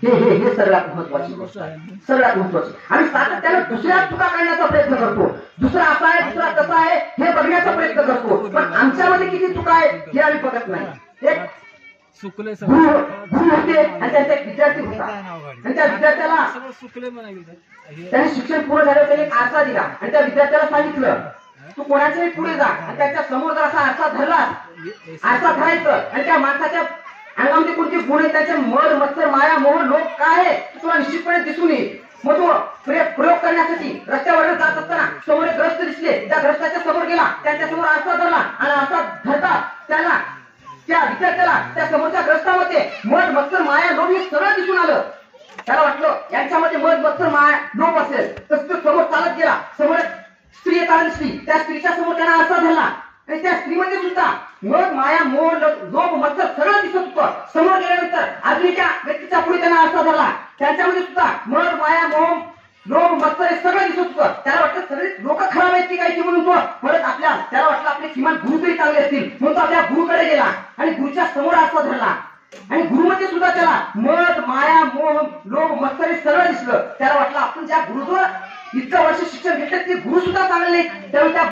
हे सगळ्यात महत्वाची गोष्ट आहे, सगळ्यात महत्वाची. आणि सातत्याने दुसऱ्या चुका काढण्याचा प्रयत्न करतो, दुसरा असा आहे दुसरा कसा आहे हे बघण्याचा प्रयत्न करतो, पण आमच्यामध्ये किती चुका आहे हे आम्ही बघत नाही. एक गुरु होते आणि त्यांचा एक विद्यार्थी होता, आणि त्या विद्यार्थ्याला त्याने शिक्षण पूर्ण झाल्यावर त्याने एक आरसा दिला आणि त्या विद्यार्थ्याला सांगितलं तू कोणाच्याही पुढे जा आणि त्याच्या समोर जर असा आरसा धरला, आरसा धरायचं आणि त्या माणसाच्या अंगामध्ये कोणती गुण आहे, त्याचे मध मत्सर माया मोह लोक काय आहे तुला निश्चितपणे दिसून येईल. मग तो प्रयोग करण्यासाठी रस्त्यावर जात असताना समोर एक ग्रस्त दिसले, त्या ग्रस्ताच्या समोर गेला, त्यांच्या समोर आरसा धरला आणि आरसा धरता त्याला त्या विद्यार्थ्याला त्या समोरच्या ग्रस्तामध्ये मध मत्सर माया लोभ हे सगळं दिसून आलं. त्याला वाटलं यांच्यामध्ये मध मत्सर माया लोभ असेल, तर तो समोर चालत गेला, समोर स्त्री येताना दिसली, त्या स्त्रीच्या समोर त्याला आरसा धरला आणि त्या स्त्रीमध्ये सुद्धा मध माया मोह लोभ मत्सर सगळं दिसत होतं. समोर गेल्यानंतर अजूनच्या व्यक्तीच्या पुढे त्यांना आरसा धरला, त्यांच्यामध्ये सुद्धा मध माया मोह लोभ मत्सर हे सगळं दिसत होतं. त्याला वाटतं सगळे लोक खराब आहेत की काय म्हणून तो परत त्याला वाटलं आपले किमान गुरु तरी चांगले असतील म्हणून तो आपल्या गुरुकडे गेला आणि गुरुच्या समोर आरसा धरला आणि गुरुमध्ये सुद्धा त्याला मध माया मोह लोभ मत्सर हे सगळं दिसलं. त्याला वाटलं आपण ज्या गुरुजवळ इतकं वर्ष शिक्षण घेतलं ते गुरु सुद्धा चांगले नाही, त्यावेळी त्या